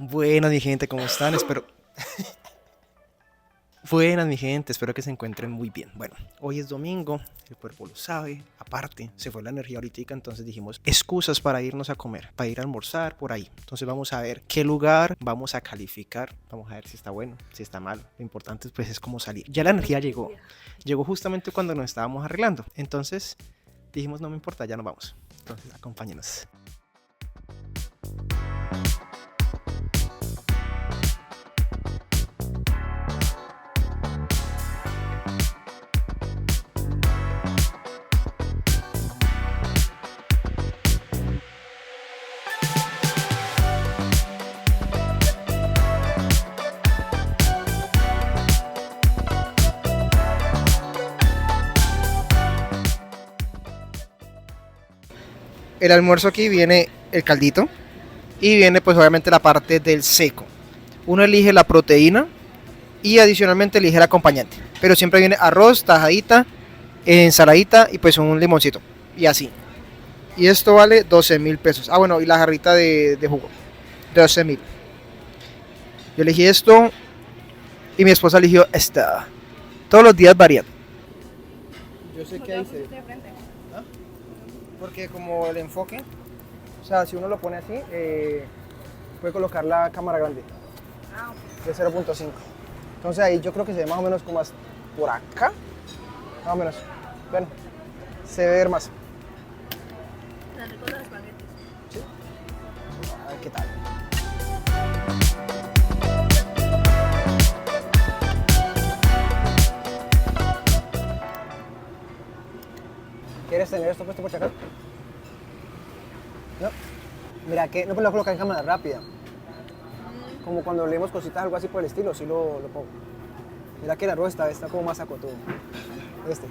Buenas, mi gente, ¿cómo están? Buenas, mi gente, espero que se encuentren muy bien. Bueno, hoy es domingo, el cuerpo lo sabe. Aparte, se fue la energía ahorita, entonces dijimos excusas para irnos a comer, para ir a almorzar por ahí. Entonces vamos a ver qué lugar vamos a calificar. Vamos a ver si está bueno, si está malo. Lo importante pues es cómo salir. Ya la energía llegó. Llegó justamente cuando nos estábamos arreglando. Entonces dijimos, no me importa, ya nos vamos. Entonces acompáñenos. El almuerzo aquí viene el caldito y viene pues obviamente la parte del seco. Uno elige la proteína y adicionalmente elige el acompañante. Pero siempre viene arroz, tajadita, ensaladita y pues un limoncito. Y así. Y esto vale 12.000 pesos. Ah, bueno, y la jarrita de jugo. 12.000. Yo elegí esto y mi esposa eligió esta. Todos los días varían. Yo sé que dice. ¿Ah? Porque como el enfoque, o sea, si uno lo pone así, puede colocar la cámara grande de 0.5. Entonces ahí yo creo que se ve más o menos como por acá. Más o menos. Bueno, se ve más. Están ricos los espaguetis. ¿Sí? A ver qué tal. ¿Quieres tener esto puesto por si acaso? No. Mira que no puedo colocar en cámara rápida. Como cuando leemos cositas, algo así por el estilo, sí lo pongo. Mira que el arroz está como más acotudo. Este.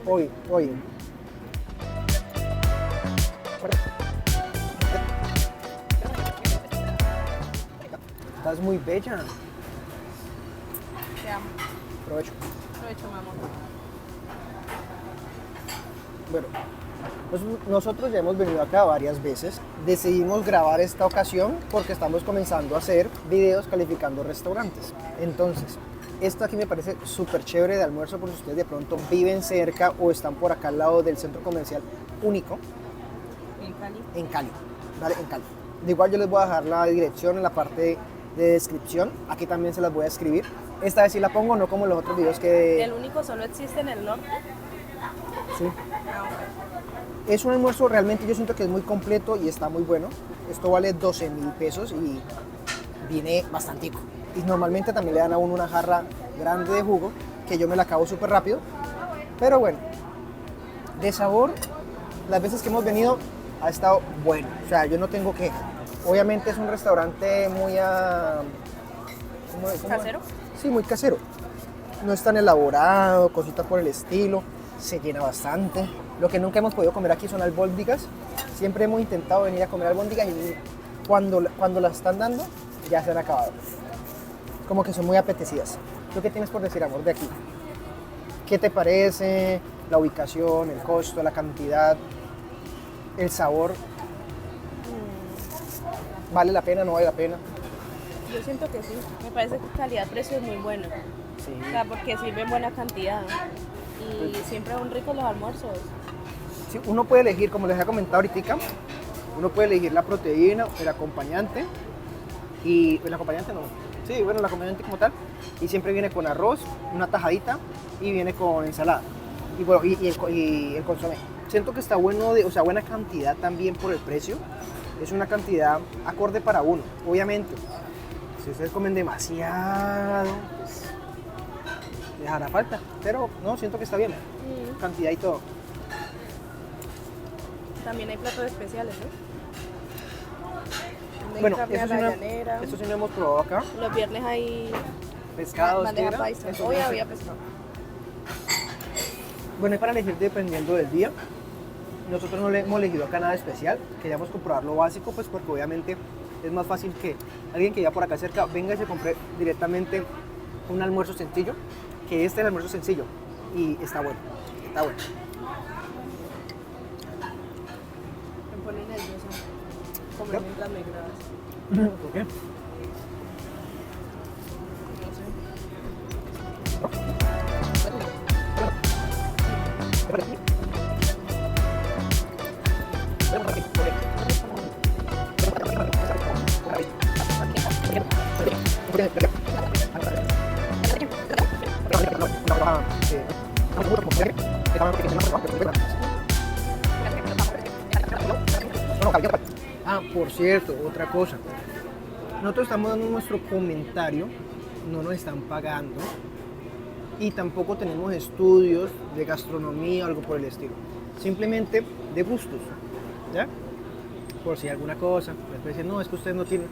Hoy. Estás muy bella. Te amo. Provecho. Aprovecho, mi amor. Bueno, nosotros ya hemos venido acá varias veces. Decidimos grabar esta ocasión porque estamos comenzando a hacer videos calificando restaurantes. Entonces, esto aquí me parece súper chévere de almuerzo por si ustedes de pronto viven cerca o están por acá al lado del centro comercial Único En Cali. en Cali. ¿Vale? En Cali. De igual yo les voy a dejar la dirección en la parte de descripción. Aquí también se las voy a escribir. Esta vez sí la pongo, no como los otros videos que... El único solo existe en el norte. Sí. Ah, ok. Es un almuerzo realmente yo siento que es muy completo y está muy bueno. Esto vale 12.000 pesos y viene bastantico. Y normalmente también le dan a uno una jarra grande de jugo, que yo me la acabo súper rápido. Pero bueno, de sabor, las veces que hemos venido ha estado bueno. O sea, yo no tengo queja. Obviamente es un restaurante muy ¿Casero? Sí, muy casero. No es tan elaborado, cositas por el estilo. Se llena bastante. Lo que nunca hemos podido comer aquí son albóndigas. Siempre hemos intentado venir a comer albóndigas y cuando las están dando ya se han acabado. Como que son muy apetecidas. ¿Tú qué tienes por decir, amor, de aquí? ¿Qué te parece? La ubicación, el costo, la cantidad, el sabor. ¿Vale la pena? ¿No vale la pena? Yo siento que sí. Me parece que calidad-precio es muy bueno. Sí. O sea, porque sirven buena cantidad. Y siempre son ricos los almuerzos. Sí, uno puede elegir, como les he comentado ahorita, uno puede elegir la proteína, el acompañante y el acompañante no. Sí, bueno, el acompañante como tal. Y siempre viene con arroz, una tajadita y viene con ensalada. Y bueno, y el consomé. Siento que está bueno, o sea, buena cantidad también por el precio. Es una cantidad acorde para uno. Obviamente, si ustedes comen demasiado, pues les hará falta. Pero no, siento que está bien. Cantidad y todo. También hay platos especiales, ¿no? Venden Bueno, carne a la llanera. eso sí lo hemos probado acá. Los viernes hay Pescados, bandeja ¿qué era? paisa. Eso, Hoy no sé. había pescado. Bueno, es para elegir dependiendo del día. Nosotros no le hemos elegido acá nada especial. Queríamos comprobar lo básico, pues porque obviamente es más fácil que alguien que ya por acá cerca venga y se compre directamente un almuerzo sencillo, que este es el almuerzo sencillo. Y está bueno, está bueno. Me pone nerviosa. comer mientras me grabas. ¿Por qué? Ah, por cierto, otra cosa. Nosotros estamos dando nuestro comentario, no nos están pagando y tampoco tenemos estudios de gastronomía o algo por el estilo. Simplemente de gustos, ¿ya? Por si alguna cosa, después dicen, no, es que ustedes no tienen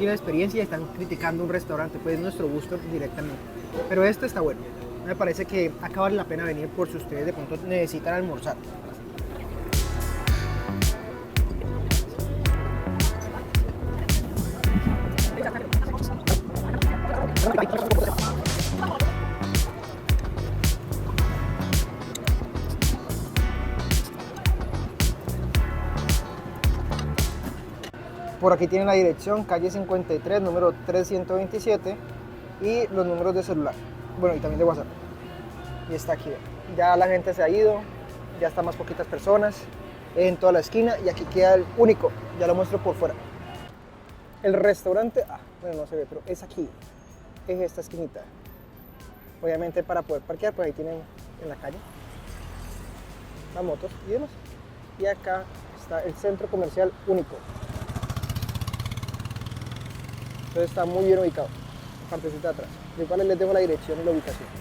experiencia y están criticando un restaurante, pues es nuestro gusto directamente. Pero este está bueno. Me parece que acá vale la pena venir por si ustedes de pronto necesitan almorzar. Por aquí tienen la dirección, calle 53, número 327 y los números de celular. Bueno, y también de WhatsApp. Y está aquí. Ya la gente se ha ido, ya están más poquitas personas en toda la esquina y aquí queda el único, ya lo muestro por fuera. El restaurante, bueno, no se ve, pero es aquí, es esta esquinita. Obviamente para poder parquear, pues ahí tienen en la calle las motos y demás. Y acá está el centro comercial único. Entonces está muy bien ubicado, partecita de atrás. Igual les dejo la dirección y la ubicación.